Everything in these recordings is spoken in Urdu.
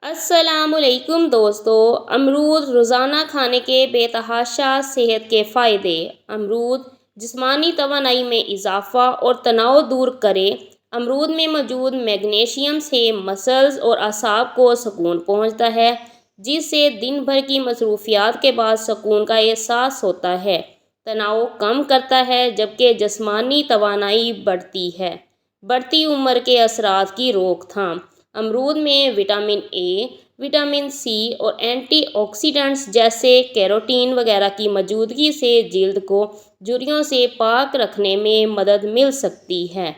السلام علیکم دوستو، امرود روزانہ کھانے کے بے تحاشا صحت کے فائدے۔ امرود جسمانی توانائی میں اضافہ اور تناؤ دور کرے۔ امرود میں موجود میگنیشیم سے مسلز اور اعصاب کو سکون پہنچتا ہے، جس سے دن بھر کی مصروفیات کے بعد سکون کا احساس ہوتا ہے۔ تناؤ کم کرتا ہے جبکہ جسمانی توانائی بڑھتی ہے۔ بڑھتی عمر کے اثرات کی روک تھام۔ امرود میں وٹامن اے، وٹامن سی اور اینٹی آکسیڈنٹس جیسے کیروٹین وغیرہ کی موجودگی سے جلد کو جھریوں سے پاک رکھنے میں مدد مل سکتی ہے۔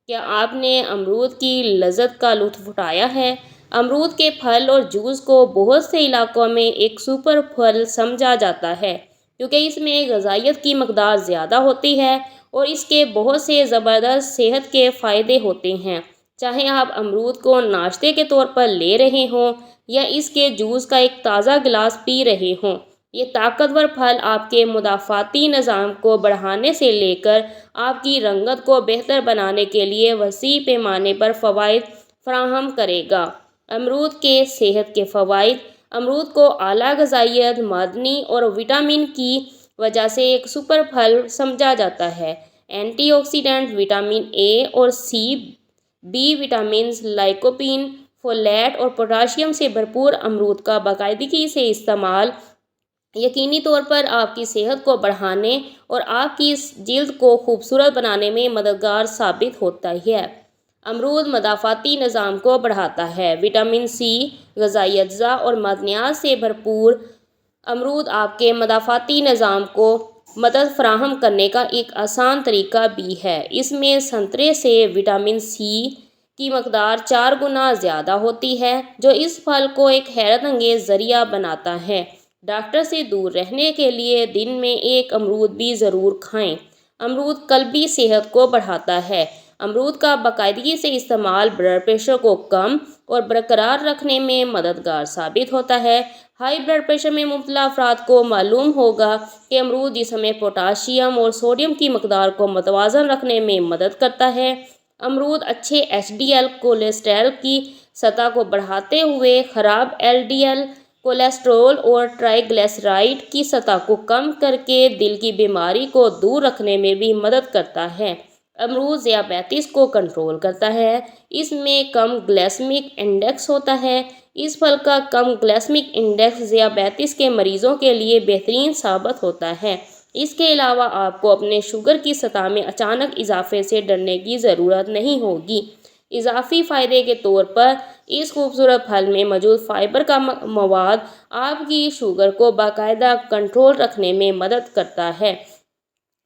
کیا آپ نے امرود کی لذت کا لطف اٹھایا ہے؟ امرود کے پھل اور جوس کو بہت سے علاقوں میں ایک سپر پھل سمجھا جاتا ہے، کیونکہ اس میں غذائیت کی مقدار زیادہ ہوتی ہے اور اس کے بہت سے زبردست صحت کے فائدے ہوتے ہیں۔ چاہے آپ امرود کو ناشتے کے طور پر لے رہے ہوں یا اس کے جوس کا ایک تازہ گلاس پی رہے ہوں، یہ طاقتور پھل آپ کے مدافعتی نظام کو بڑھانے سے لے کر آپ کی رنگت کو بہتر بنانے کے لیے وسیع پیمانے پر فوائد فراہم کرے گا۔ امرود کے صحت کے فوائد۔ امرود کو اعلیٰ غذائیت، معدنی اور وٹامن کی وجہ سے ایک سپر پھل سمجھا جاتا ہے۔ اینٹی آکسیڈنٹ وٹامن اے اور سی، بی وٹامنز، لائکوپین، فولیٹ اور پوٹاشیم سے بھرپور امرود کا باقاعدگی سے استعمال یقینی طور پر آپ کی صحت کو بڑھانے اور آپ کی جلد کو خوبصورت بنانے میں مددگار ثابت ہوتا ہے۔ امرود مدافعتی نظام کو بڑھاتا ہے۔ وٹامن سی، غذائی اجزاء اور معدنیات سے بھرپور امرود آپ کے مدافعتی نظام کو مدد فراہم کرنے کا ایک آسان طریقہ بھی ہے۔ اس میں سنترے سے وٹامن سی کی مقدار 4 گنا زیادہ ہوتی ہے، جو اس پھل کو ایک حیرت انگیز ذریعہ بناتا ہے۔ ڈاکٹر سے دور رہنے کے لیے دن میں ایک امرود بھی ضرور کھائیں۔ امرود قلبی صحت کو بڑھاتا ہے۔ امرود کا باقاعدگی سے استعمال بلڈ پریشر کو کم اور برقرار رکھنے میں مددگار ثابت ہوتا ہے۔ ہائی بلڈ پریشر میں مبتلا افراد کو معلوم ہوگا کہ امرود جسم میں پوٹاشیم اور سوڈیم کی مقدار کو متوازن رکھنے میں مدد کرتا ہے۔ امرود اچھے ایچ ڈی ایل کولیسٹرول کی سطح کو بڑھاتے ہوئے خراب ایل ڈی ایل کولیسٹرول اور ٹرائی گلیسرائڈ کی سطح کو کم کر کے دل کی بیماری کو دور رکھنے میں بھی مدد کرتا ہے۔ امرود ذیابیطس کو کنٹرول کرتا ہے۔ اس میں کم گلائسیمک انڈیکس ہوتا ہے۔ اس پھل کا کم گلائسیمک انڈیکس ذیابیطس کے مریضوں کے لیے بہترین ثابت ہوتا ہے۔ اس کے علاوہ آپ کو اپنے شوگر کی سطح میں اچانک اضافے سے ڈرنے کی ضرورت نہیں ہوگی۔ اضافی فائدے کے طور پر اس خوبصورت پھل میں موجود فائبر کا مواد آپ کی شوگر کو باقاعدہ کنٹرول رکھنے میں مدد کرتا ہے۔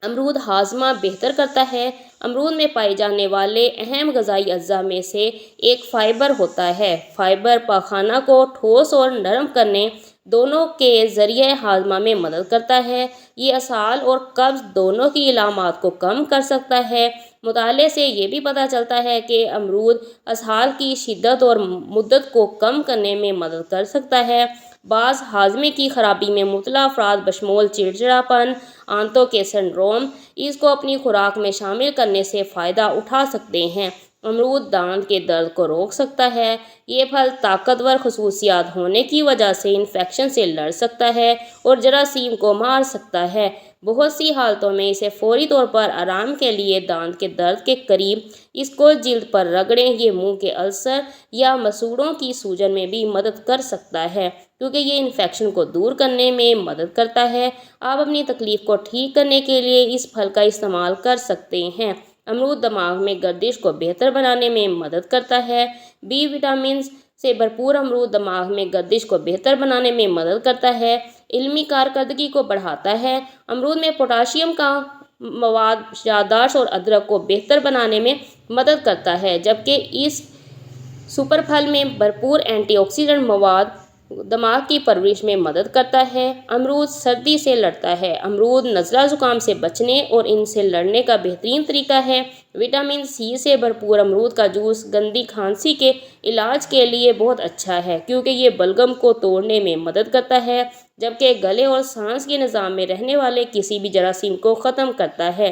امرود ہاضمہ بہتر کرتا ہے۔ امرود میں پائے جانے والے اہم غذائی اجزاء میں سے ایک فائبر ہوتا ہے۔ فائبر پاخانہ کو ٹھوس اور نرم کرنے دونوں کے ذریعے ہاضمہ میں مدد کرتا ہے۔ یہ اسہال اور قبض دونوں کی علامات کو کم کر سکتا ہے۔ مطالعے سے یہ بھی پتہ چلتا ہے کہ امرود اسہال کی شدت اور مدت کو کم کرنے میں مدد کر سکتا ہے۔ بعض ہاضمے کی خرابی میں مبتلا افراد بشمول چڑچڑاپن، آنتوں کے سنڈروم اس کو اپنی خوراک میں شامل کرنے سے فائدہ اٹھا سکتے ہیں۔ امرود دانت کے درد کو روک سکتا ہے۔ یہ پھل طاقتور خصوصیات ہونے کی وجہ سے انفیکشن سے لڑ سکتا ہے اور جراثیم کو مار سکتا ہے۔ بہت سی حالتوں میں اسے فوری طور پر آرام کے لیے دانت کے درد کے قریب اس کو جلد پر رگڑیں۔ یہ منہ کے السر یا مسوڑھوں کی سوجن میں بھی مدد کر سکتا ہے، کیونکہ یہ انفیکشن کو دور کرنے میں مدد کرتا ہے۔ آپ اپنی تکلیف کو ٹھیک کرنے کے لیے اس پھل کا استعمال کر سکتے ہیں۔ امرود دماغ میں گردش کو بہتر بنانے میں مدد کرتا ہے۔ بی وٹامنز سے بھرپور امرود دماغ میں گردش کو بہتر بنانے میں مدد کرتا ہے۔ علمی کارکردگی کو بڑھاتا ہے۔ امرود میں پوٹاشیم کا مواد یادداشت اور ادرک کو بہتر بنانے میں مدد کرتا ہے، جبکہ اس سپر پھل میں بھرپور اینٹی آکسیڈنٹ مواد دماغ کی پرورش میں مدد کرتا ہے۔ امرود سردی سے لڑتا ہے۔ امرود نزلہ زکام سے بچنے اور ان سے لڑنے کا بہترین طریقہ ہے۔ وٹامن سی سے بھرپور امرود کا جوس گندی کھانسی کے علاج کے لیے بہت اچھا ہے، کیونکہ یہ بلغم کو توڑنے میں مدد کرتا ہے، جبکہ گلے اور سانس کے نظام میں رہنے والے کسی بھی جراثیم کو ختم کرتا ہے۔